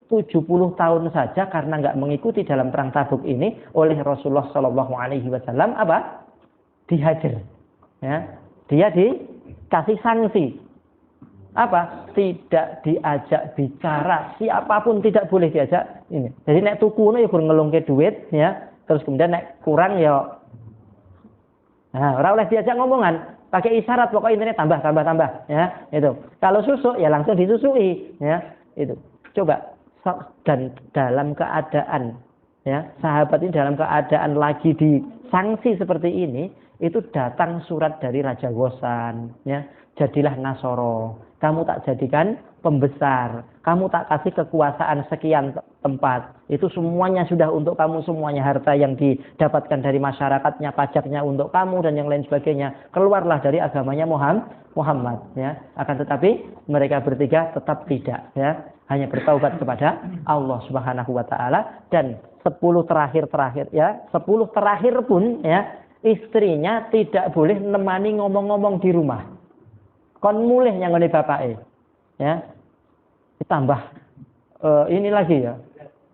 70 tahun saja karena nggak mengikuti dalam perang Tabuk ini oleh Rasulullah Shallallahu Alaihi Wasallam apa? Dihajar. Ya, dia dikasih sanksi. Apa? Tidak diajak bicara, siapapun tidak boleh diajak ini. Jadi nek tuku ya gur ngelungke duit ya, terus kemudian nek kurang ya ora oleh diajak ngomongan, pakai isyarat pokoknya intinya tambah ya, itu. Kalau susuk ya langsung disusui ya, itu. Coba dan dalam keadaan ya, sahabat ini dalam keadaan lagi disanksi seperti ini, itu datang surat dari Raja Ghassan ya, jadilah Nasoro, kamu tak jadikan pembesar, kamu tak kasih kekuasaan sekian tempat, itu semuanya sudah untuk kamu, semuanya harta yang didapatkan dari masyarakatnya, pajaknya untuk kamu dan yang lain sebagainya, keluarlah dari agamanya Muhammad ya. Akan tetapi mereka bertiga tetap tidak ya, hanya bertaubat kepada Allah Subhanahu wa taala. Dan 10 terakhir ya, 10 terakhir pun ya, istrinya tidak boleh nemani ngomong-ngomong di rumah. Kon mulih yang ngene bapake. Ya. Ditambah ini lagi ya.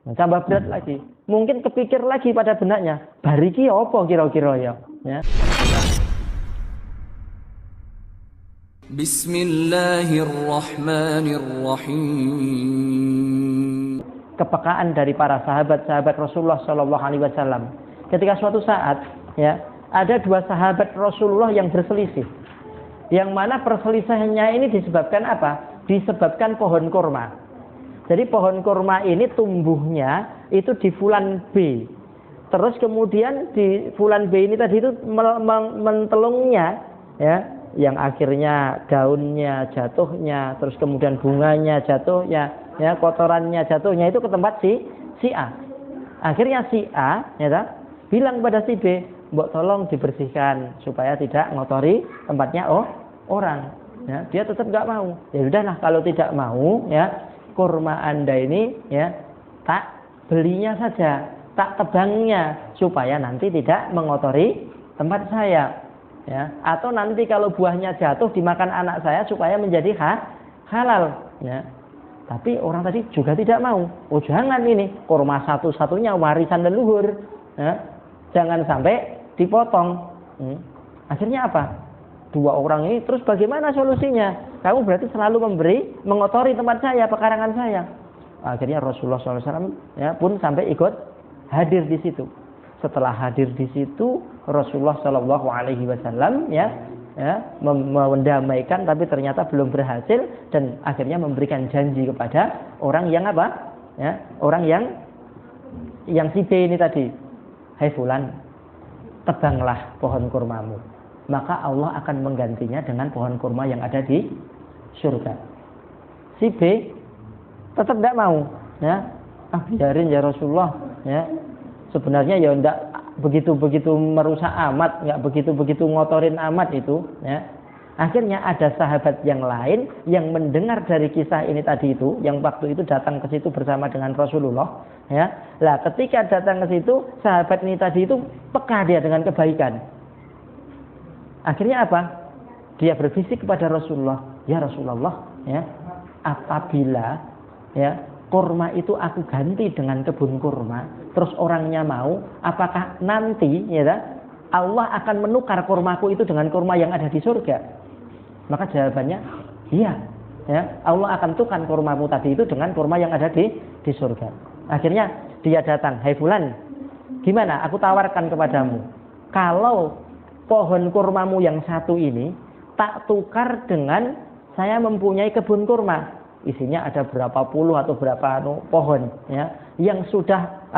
Tambah berat lagi. Mungkin kepikir lagi pada benaknya, bariki apa kira-kira ya. Ya. Bismillahirrahmanirrahim. Kepekaan dari para sahabat-sahabat Rasulullah Shallallahu Alaihi Wasallam. Ketika suatu saat, ya, ada 2 sahabat Rasulullah yang berselisih. Yang mana perselisihannya ini disebabkan apa? Disebabkan pohon kurma. Jadi pohon kurma ini tumbuhnya itu di fulan B. Terus kemudian di fulan B ini tadi itu mentelungnya, ya, yang akhirnya daunnya jatuhnya, terus kemudian bunganya jatuhnya, ya, kotorannya jatuhnya itu ke tempat si A. Akhirnya si A, ya, bilang pada si B, mbok tolong dibersihkan supaya tidak ngotori tempatnya orang. Ya, dia tetap nggak mau. Ya udahlah, kalau tidak mau, ya, kurma Anda ini, ya, tak belinya saja, tak tebangnya supaya nanti tidak mengotori tempat saya. Ya, atau nanti kalau buahnya jatuh dimakan anak saya supaya menjadi halal. Ya. Tapi orang tadi juga tidak mau. Oh jangan, ini kurma satu-satunya warisan leluhur. Ya. Jangan sampai dipotong. Akhirnya apa? 2 orang ini terus bagaimana solusinya? Kamu berarti selalu mengotori tempat saya, pekarangan saya. Akhirnya Rasulullah SAW ya, pun sampai ikut hadir di situ. Setelah hadir di situ, Rasulullah Shallallahu Alaihi Wasallam ya, mendamaikan, tapi ternyata belum berhasil, dan akhirnya memberikan janji kepada orang yang apa? Ya, orang yang si B ini tadi, hai fulan, tebanglah pohon kurmamu, maka Allah akan menggantinya dengan pohon kurma yang ada di surga. Si B tetap tidak mau, ya, biarin ya Rasulullah, ya. Sebenarnya ya enggak begitu merusak amat, enggak begitu ngotorin amat itu, ya. Akhirnya ada sahabat yang lain yang mendengar dari kisah ini tadi itu, yang waktu itu datang ke situ bersama dengan Rasulullah, ya. Lah ketika datang ke situ, sahabat ini tadi itu peka dia dengan kebaikan. Akhirnya apa? Dia berbisik kepada Rasulullah, ya Rasulullah, ya, apabila, ya, kurma itu aku ganti dengan kebun kurma, terus orangnya mau, apakah nanti, ya, Allah akan menukar kurmaku itu dengan kurma yang ada di surga? Maka jawabannya, iya, ya, Allah akan tukar kurmamu tadi itu dengan kurma yang ada di surga. Akhirnya dia datang, hai fulan, gimana? Aku tawarkan kepadamu, kalau pohon kurmamu yang satu ini tak tukar dengan saya mempunyai kebun kurma, isinya ada berapa puluh atau berapa pohon, ya, yang sudah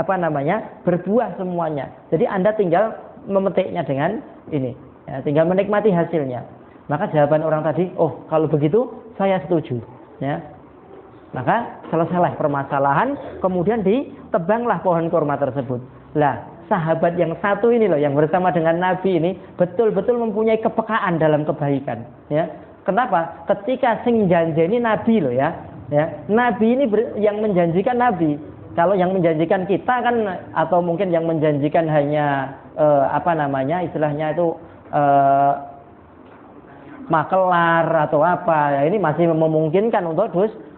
berbuah semuanya. Jadi Anda tinggal memetiknya dengan ini, ya, tinggal menikmati hasilnya. Maka jawaban orang tadi, oh kalau begitu saya setuju, ya. Maka selesailah permasalahan, kemudian ditebanglah pohon kurma tersebut. Lah, sahabat yang satu ini loh, yang bersama dengan Nabi ini betul-betul mempunyai kepekaan dalam kebaikan, ya. Kenapa? Ketika sing janjeni Nabi loh, ya. Ya, Nabi ini yang menjanjikan Nabi. Kalau yang menjanjikan kita kan, atau mungkin yang menjanjikan hanya istilahnya itu makelar atau apa, ya, ini masih memungkinkan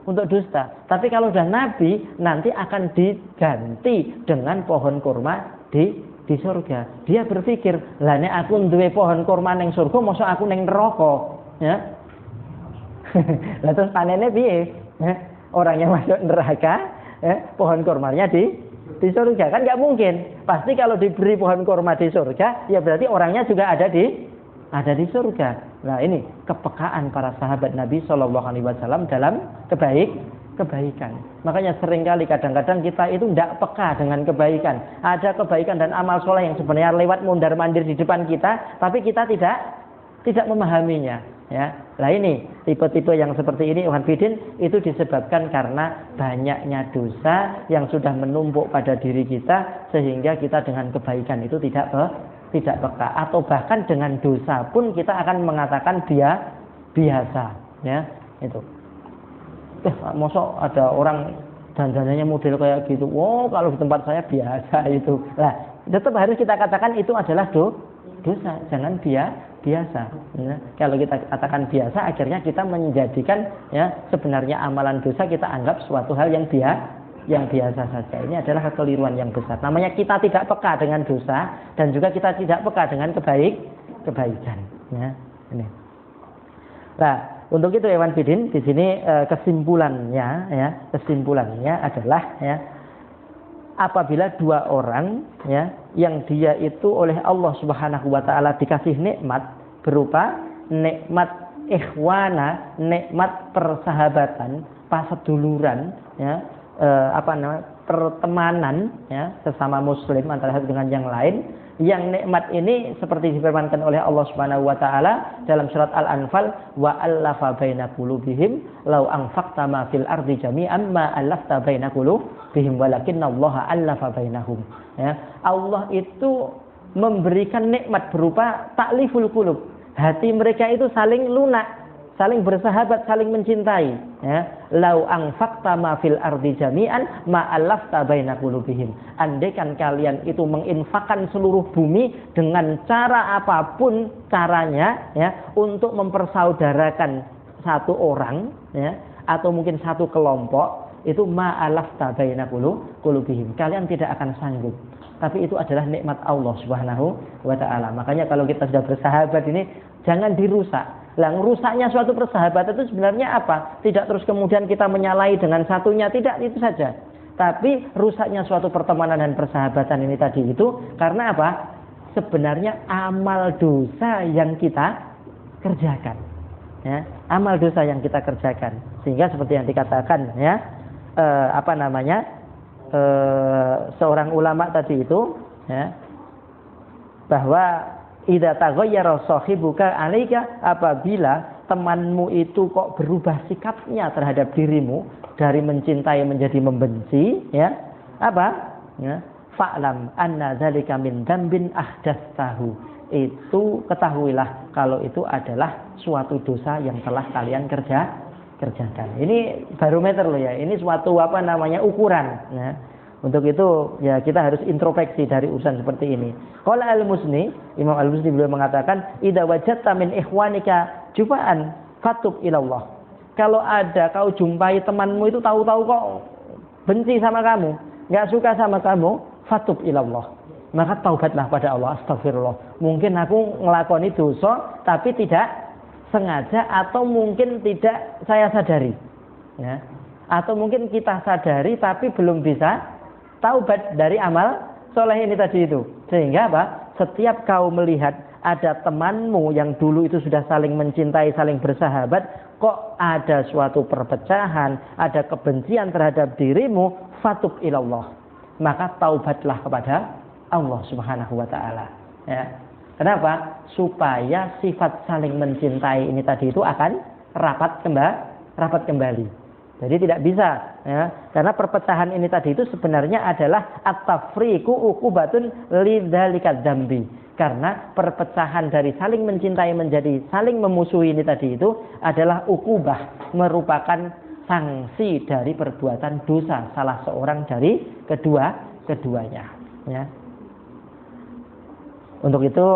untuk dusta. Tapi kalau udah nabi nanti akan diganti dengan pohon kurma di surga. Dia berpikir, lah nek aku duwe pohon kurma ning surga, mosok aku ning neraka, ya. Lah terus panennya piye? Orang yang masuk neraka, pohon kurmanya di surga kan nggak mungkin. Pasti kalau diberi pohon kurma di surga, ya berarti orangnya juga ada di surga. Nah ini kepekaan para sahabat Nabi Shallallahu Alaihi Wasallam dalam kebaikan. Makanya seringkali kadang-kadang kita itu tidak peka dengan kebaikan. Ada kebaikan dan amal soleh yang sebenarnya lewat mondar-mandir di depan kita, tapi kita tidak memahaminya. Ya, lah ini tipe-tipe yang seperti ini, Ikhwan Fillah, itu disebabkan karena banyaknya dosa yang sudah menumpuk pada diri kita sehingga kita dengan kebaikan itu tidak peka, atau bahkan dengan dosa pun kita akan mengatakan dia biasa, ya itu. Mosok ada orang dandanannya model kayak gitu, kalau di tempat saya biasa itu. Lah tetap harus kita katakan itu adalah dosa, jangan biasa. Ya. Kalau kita katakan biasa, akhirnya kita menjadikan ya sebenarnya amalan dosa kita anggap suatu hal yang biasa saja. Ini adalah kekeliruan yang besar. Namanya kita tidak peka dengan dosa dan juga kita tidak peka dengan kebaikan. Ya. Ini. Nah, untuk itu Ikhwan Fillah, di sini kesimpulannya adalah ya, apabila dua orang ya yang dia itu oleh Allah Subhanahu wa taala dikasih nikmat berupa nikmat ikhwana, nikmat persahabatan, paseduluran ya, pertemanan ya sesama muslim antara satu dengan yang lain, yang nikmat ini seperti difirmankan oleh Allah Subhanahu wa taala dalam surat Al-Anfal, wa allafa baina qulubihim law anfaqta ma fil ardi jami'an ma allafta baina qulubihim walakinallaha allafa bainahum. Ya, Allah itu memberikan nikmat berupa ta'liful qulub. Hati mereka itu saling lunak, saling bersahabat, saling mencintai. Ya, lau anfaqta ma fil ardi jami'an ma allafta baina qulubihim. Andaikan kalian itu menginfakkan seluruh bumi dengan cara apapun caranya ya untuk mempersaudarakan satu orang ya atau mungkin satu kelompok, itu ma allafta baina qulubihim. Kalian tidak akan sanggup. Tapi itu adalah nikmat Allah Subhanahu wa taala. Makanya kalau kita sudah bersahabat ini jangan dirusak. Lah rusaknya suatu persahabatan itu sebenarnya apa? Tidak terus kemudian kita menyalahi dengan satunya, tidak, itu saja. Tapi rusaknya suatu pertemanan dan persahabatan ini tadi itu karena apa? Sebenarnya amal dosa yang kita kerjakan. Ya, amal dosa yang kita kerjakan. Sehingga seperti yang dikatakan ya, seorang ulama tadi itu ya, bahwa idza taghayyara sahibuka 'alaika, apabila temanmu itu kok berubah sikapnya terhadap dirimu dari mencintai menjadi membenci ya, ya, fa'lam anna dzalika min dzambin ahdatsahu, itu ketahuilah kalau itu adalah suatu dosa yang telah kalian kerjakan. Ini barometer loh ya, ini suatu ukuran ya. Untuk itu ya kita harus introspeksi dari urusan seperti ini. Qala al-Musni, Imam al-Musni beliau mengatakan, idza wajadta min ikhwanika jufaan fatub ilallah. Kalau ada kau jumpai temanmu itu tahu-tahu kok benci sama kamu, enggak suka sama kamu, fatub ilallah. Maka taubatlah pada Allah, astagfirullah. Mungkin aku ngelakoni dosa tapi tidak sengaja, atau mungkin tidak saya sadari. Ya. Atau mungkin kita sadari tapi belum bisa taubat dari amal soleh ini tadi itu. Sehingga setiap kau melihat ada temanmu yang dulu itu sudah saling mencintai, saling bersahabat, kok ada suatu perpecahan, ada kebencian terhadap dirimu, fatub ilallah. Maka taubatlah kepada Allah Subhanahu wa taala. Ya. Kenapa? Supaya sifat saling mencintai ini tadi itu akan rapat kembali. Jadi tidak bisa ya, karena perpecahan ini tadi itu sebenarnya adalah at-tafriqu uqubatun lidzalika dzambi. Karena perpecahan dari saling mencintai menjadi saling memusuhi ini tadi itu adalah uqubah, merupakan sanksi dari perbuatan dosa salah seorang dari keduanya ya. Untuk itu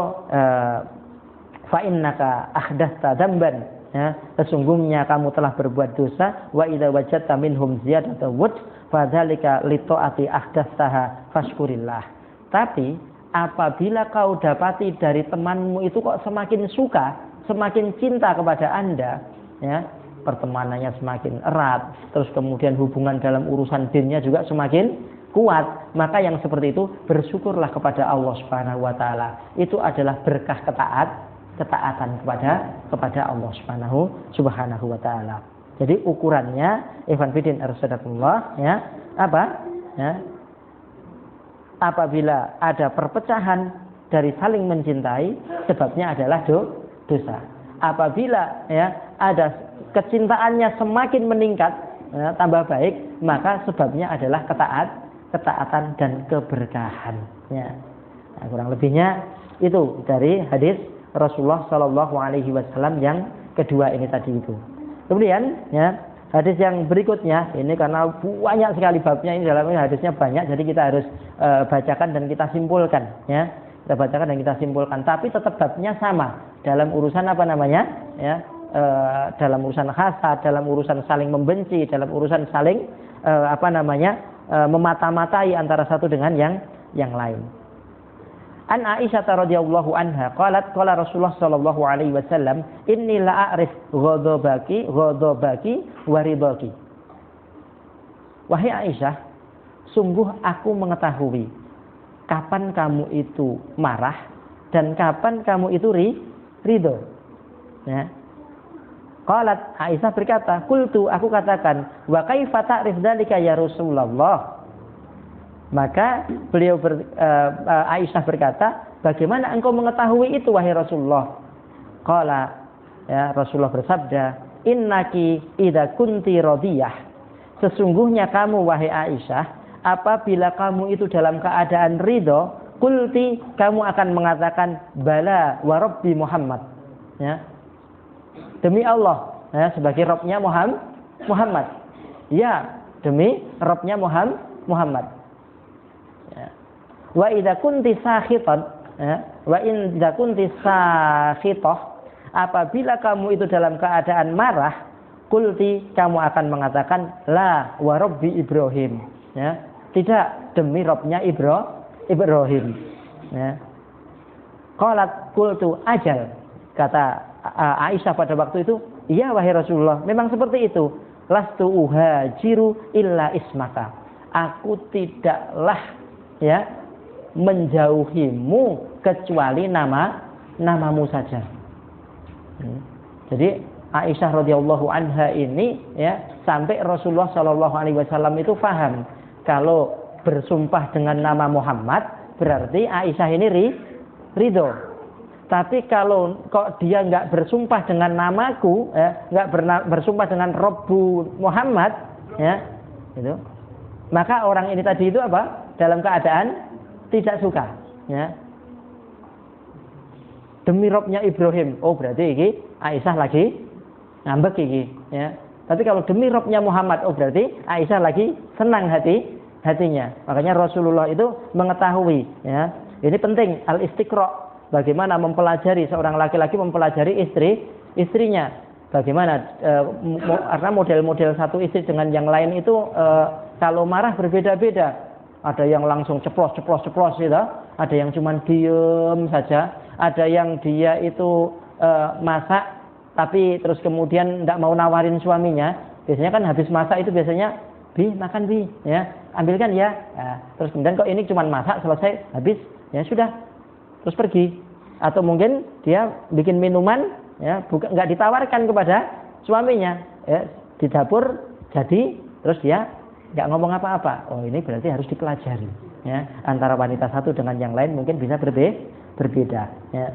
fa innaka ahdatsa dzamban ya, sesungguhnya kamu telah berbuat dosa, wa idza wajadta minhum ziyadatan wud fadzalika li taati ahdatsaha fashkurillah. Tapi apabila kau dapati dari temanmu itu kok semakin suka, semakin cinta kepada Anda, ya, pertemanannya semakin erat, terus kemudian hubungan dalam urusan dinnya juga semakin kuat, maka yang seperti itu bersyukurlah kepada Allah Subhanahu wa taala. Itu adalah berkah ketaatan kepada Allah Subhanahu wa taala. Jadi ukurannya ikhwan fillah arsyadakumullah, ya, apa? Ya. Apabila ada perpecahan dari saling mencintai, sebabnya adalah dosa. Apabila ya ada kecintaannya semakin meningkat, ya, tambah baik, maka sebabnya adalah ketaatan dan keberkahan. Ya. Nah, kurang lebihnya itu dari hadis Rasulullah Shallallahu Alaihi Wasallam yang kedua ini tadi itu. Kemudian ya hadis yang berikutnya ini karena banyak sekali babnya, ini dalamnya hadisnya banyak, jadi kita harus bacakan dan kita simpulkan, ya. Kita bacakan dan kita simpulkan. Tapi tetap babnya sama dalam urusan apa namanya, ya, dalam urusan hasad, dalam urusan saling membenci, dalam urusan saling memata-matai antara satu dengan yang lain. An Aisyah radhiyallahu anha qalat qala Rasulullah sallallahu alaihi wasallam inni la a'rif ghadabaki wa ridaki. Wahai Aisyah, sungguh aku mengetahui kapan kamu itu marah dan kapan kamu itu ridho. Ya. Qalat Aisyah berkata, qultu aku katakan, wa kaifa ta'rif dzalika ya Rasulullah? Maka beliau Aisyah berkata, bagaimana engkau mengetahui itu wahai Rasulullah? Qala, ya, Rasulullah bersabda, innaki idza kunti radiyah. Sesungguhnya kamu wahai Aisyah, apabila kamu itu dalam keadaan ridho, kulti, kamu akan mengatakan bala wa rabbi Muhammad. Ya. Demi Allah, ya, sebagai Rabbnya Muhammad. Ya, demi Rabbnya Muhammad. Wa idza kunti sakhitan, wa in idza kunti sakhitah, apabila kamu itu dalam keadaan marah, kulti, kamu akan mengatakan la wa rabbi Ibrahim, ya, tidak demi Rabbnya Ibrahim, ya. Qalat qultu ajal, kata Aisyah pada waktu itu, iya wahai Rasulullah, memang seperti itu. Lastu uhajiru illa ismaka, aku tidaklah, ya, menjauhimu kecuali namamu saja. Jadi Aisyah radhiyallahu anha ini, ya, sampai Rasulullah Shallallahu Alaihi Wasallam itu paham kalau bersumpah dengan nama Muhammad berarti Aisyah ini ridho. Tapi kalau kok dia nggak bersumpah dengan namaku, ya, nggak bersumpah dengan Rabbu Muhammad, ya, itu, maka orang ini tadi itu apa? Dalam keadaan tidak suka, ya. Demi Robnya Ibrahim, oh berarti ini Aisyah lagi ngambek ini, ya. Tapi kalau demi Robnya Muhammad, oh berarti Aisyah lagi senang hatinya. Makanya Rasulullah itu mengetahui, ya. Ini penting al-istiqra, bagaimana mempelajari, seorang laki-laki mempelajari istrinya. Bagaimana karena model-model satu istri dengan yang lain itu kalau marah berbeda-beda. Ada yang langsung ceplos gitu, ada yang cuma diem saja, ada yang dia itu masak tapi terus kemudian tidak mau nawarin suaminya. Biasanya kan habis masak itu biasanya, bi makan bi, ya, ambilkan ya. Nah, terus kemudian kok ini cuma masak selesai habis, ya sudah, terus pergi. Atau mungkin dia bikin minuman, ya, nggak ditawarkan kepada suaminya, ya, di dapur jadi, terus dia nggak ngomong apa-apa. Oh ini berarti harus dipelajari, ya, antara wanita satu dengan yang lain mungkin bisa berbeda, ya.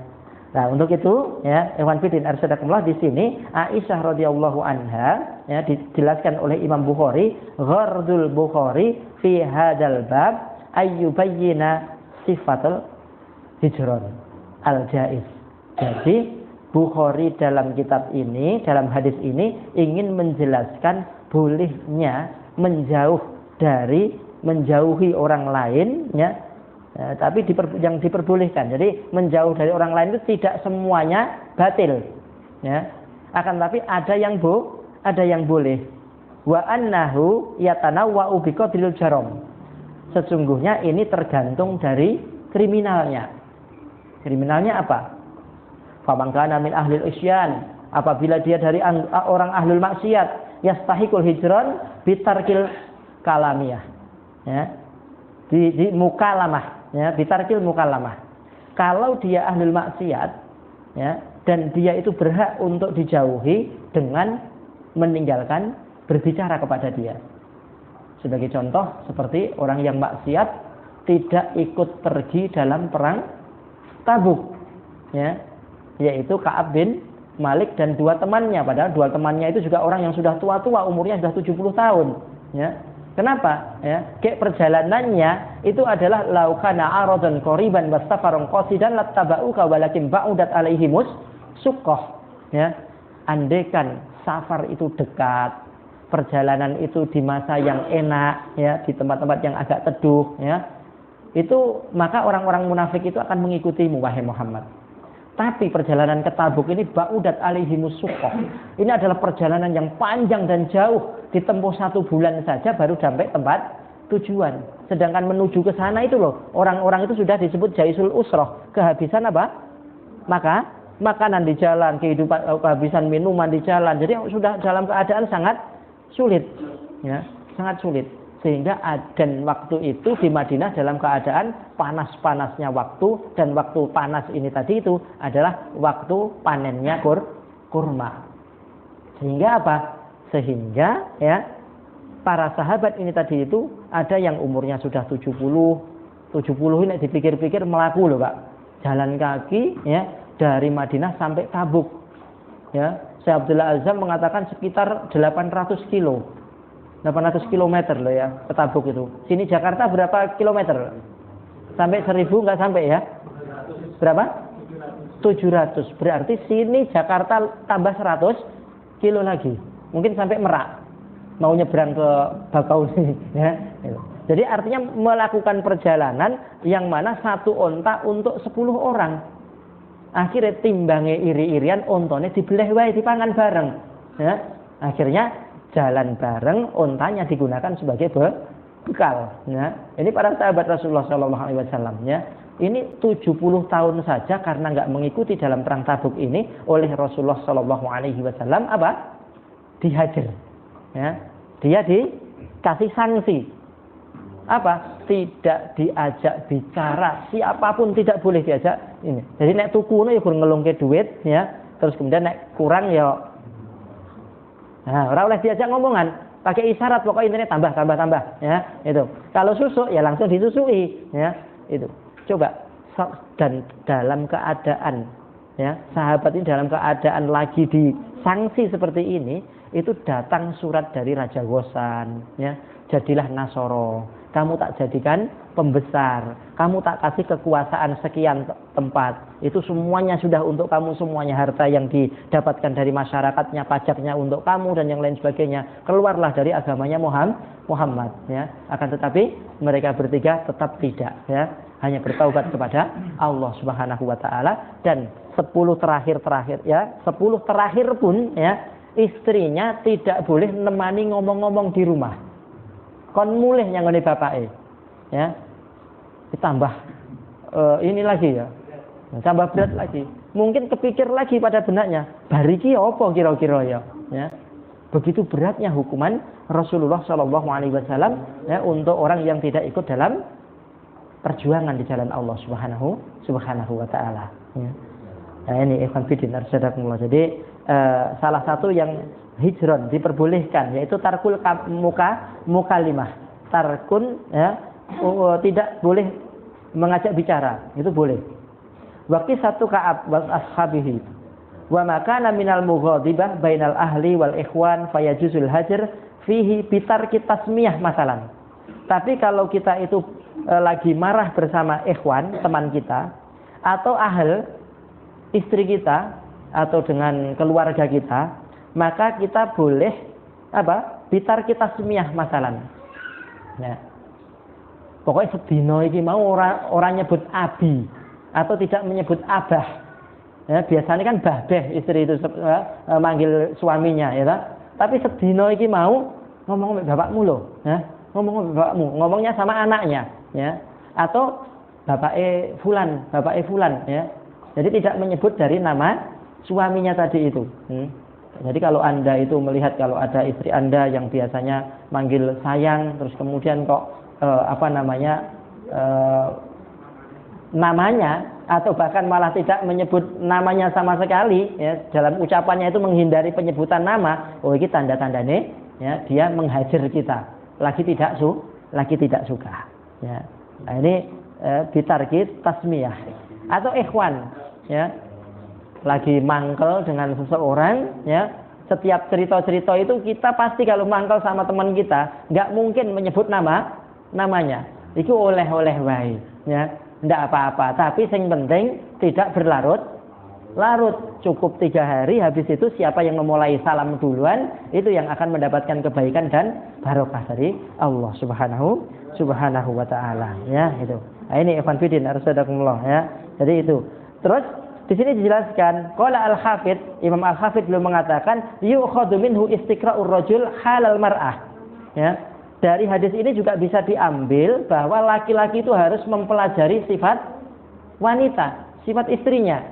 Nah untuk itu, ya, ikhwan fillah arsyadakumullah, di sini Aisyah radhiyallahu anha, ya, dijelaskan oleh Imam Bukhari, ghardul Bukhari fi hadzal bab ayyubayyina sifatul hijron al-jaiz. Jadi Bukhari dalam kitab ini, dalam hadis ini ingin menjelaskan bolehnya menjauhi orang lain, ya, tapi yang diperbolehkan. Jadi menjauh dari orang lain itu tidak semuanya batil, ya. Akan tapi ada yang boleh. Wa annahu yatanawwa'u biqadril jaram. Sesungguhnya ini tergantung dari kriminalnya. Kriminalnya apa? Faman kana min ahlil isyan, apabila dia dari orang ahlul maksiat, yastahiqul hijran bitarkil kalamiyah. Ya. Di mukalamah, ya, bitarkil mukalamah. Kalau dia ahlul maksiat, ya, dan dia itu berhak untuk dijauhi dengan meninggalkan berbicara kepada dia. Sebagai contoh, seperti orang yang maksiat tidak ikut pergi dalam perang Tabuk, ya, yaitu Ka'ab bin Malik dan dua temannya. Padahal dua temannya itu juga orang yang sudah tua-tua, umurnya sudah 70 tahun. Ya. Kenapa? Ya, kayak perjalanannya itu adalah laukana aradan qoriban wastafarun qasidan lattaba'uka walakin ba'udat alaihimus suqqah. Ya. Andaikan safar itu dekat, perjalanan itu di masa yang enak, ya, di tempat-tempat yang agak teduh, ya, itu maka orang-orang munafik itu akan mengikutimu, wahai Muhammad. Tapi perjalanan ke Tabuk ini ba'udat alaihimus suqqah. Ini adalah perjalanan yang panjang dan jauh, ditempuh 1 bulan saja baru sampai tempat tujuan. Sedangkan menuju ke sana itu loh, orang-orang itu sudah disebut jaisul usrah, kehabisan apa? Makanan di jalan, kehabisan minuman di jalan. Jadi sudah dalam keadaan sangat sulit, ya, sangat sulit. Sehingga adzan waktu itu di Madinah dalam keadaan panas-panasnya waktu, dan waktu panas ini tadi itu adalah waktu panennya kurma. Sehingga apa? Sehingga, ya, para sahabat ini tadi itu ada yang umurnya sudah 70 ini dipikir-pikir melaku loh, Pak. Jalan kaki, ya, dari Madinah sampai Tabuk. Ya, Syekh Abdullah Azam mengatakan sekitar 800 kilo. 800 kilometer loh ya, ke Tabuk itu. Sini Jakarta berapa kilometer? Sampai 1000 nggak sampai ya? Berapa? 700. Berarti sini Jakarta tambah 100 kilo lagi. Mungkin sampai Merak. Mau nyebrang ke Bakau sini. Ya. Jadi artinya melakukan perjalanan yang mana satu onta untuk 10 orang. Akhirnya timbangnya iri-irian, ontone dibeleh wae dipangan bareng. Ya. Akhirnya jalan bareng, ontanya digunakan sebagai bekal. Ya. Ini para sahabat Rasulullah SAW. Ya. Ini 70 tahun saja karena nggak mengikuti dalam perang Tabuk ini oleh Rasulullah SAW apa? Dihajar. Ya. Dia dikasih sanksi. Apa? Tidak diajak bicara, siapapun tidak boleh diajak ini. Jadi nek tuku ya kurang ngelungke duit, ya. Terus kemudian nek kurang ya. Nah, orang oleh diajak ngomongan, pakai isyarat pokoknya intinya tambah, ya. Itu. Kalau susuk ya langsung disusui, ya. Itu. Coba, dan dalam keadaan, ya, sahabat ini dalam keadaan lagi disanksi seperti ini, itu datang surat dari Raja Ghassan, ya. Jadilah Nasoro. Kamu tak jadikan pembesar, kamu tak kasih kekuasaan sekian tempat, itu semuanya sudah untuk kamu, semuanya harta yang didapatkan dari masyarakatnya, pajaknya untuk kamu dan yang lain sebagainya. Keluarlah dari agamanya Muhammad, ya. Akan tetapi mereka bertiga tetap tidak, ya, hanya bertaubat kepada Allah Subhanahu wa taala. Dan 10 terakhir ya, 10 terakhir pun, ya, istrinya tidak boleh nemani ngomong-ngomong di rumah. Kon mulih yang ngene bapake, ya, ditambah ini lagi, ya, tambah berat lagi. Mungkin kepikir lagi pada benaknya, bariki apa kira-kira, ya. Begitu beratnya hukuman Rasulullah SAW, ya, untuk orang yang tidak ikut dalam perjuangan di jalan Allah Subhanahu wa taala, ya. Nah, ini ikhwan fillah arsyadakumullah. Jadi salah satu yang hijron diperbolehkan yaitu tarkul mukalimah. Tarkun, ya, tidak boleh mengajak bicara, itu boleh. Waqti satu Ka'ab wa ashabihi wa makana minal mughadibah bainal ahli wal ikhwan fayajuzul hajar fihi bitarki tasmiyah masalan. Tapi kalau kita itu lagi marah bersama ikhwan, teman kita, atau ahl, istri kita, atau dengan keluarga kita, maka kita boleh apa? Bitar kita tasmiyah masalan. Ya. Pokoknya sedino iki mau orang nyebut abi atau tidak menyebut abah. Ya, biasanya kan babeh istri itu manggil suaminya ya tak? Tapi sedino iki mau ngomong sama bapakmu loh, ya. Ngomong sama bapakmu, ngomongnya sama anaknya, ya. Atau bapake fulan, ya. Jadi tidak menyebut dari nama suaminya tadi itu. Jadi kalau Anda itu melihat kalau ada istri Anda yang biasanya manggil sayang, terus kemudian kok namanya atau bahkan malah tidak menyebut namanya sama sekali, ya, dalam ucapannya itu menghindari penyebutan nama, oh ini tanda-tandanya ya dia menghajar kita, lagi tidak suka, ya. Nah ini bitarki tasmiyah atau ikhwan, ya, lagi mangkel dengan seseorang, ya, setiap cerita-cerita itu kita pasti kalau mangkel sama teman kita nggak mungkin menyebut namanya, itu oleh-oleh wae, ya. Tidak apa-apa, tapi yang penting tidak berlarut-larut. Cukup 3 hari, habis itu siapa yang memulai salam duluan itu yang akan mendapatkan kebaikan dan barokah dari Allah Subhanahu wa taala, ya itu. Nah, ini ikhwan fillah arsyadakumullah, ya. Jadi itu. Terus di sini dijelaskan qala al-Hafidz, Imam Al-Hafidz beliau mengatakan yu'khadhu minhu istiqra'ur rajul halal mar'ah, ya. Dari hadis ini juga bisa diambil bahwa laki-laki itu harus mempelajari sifat wanita, sifat istrinya.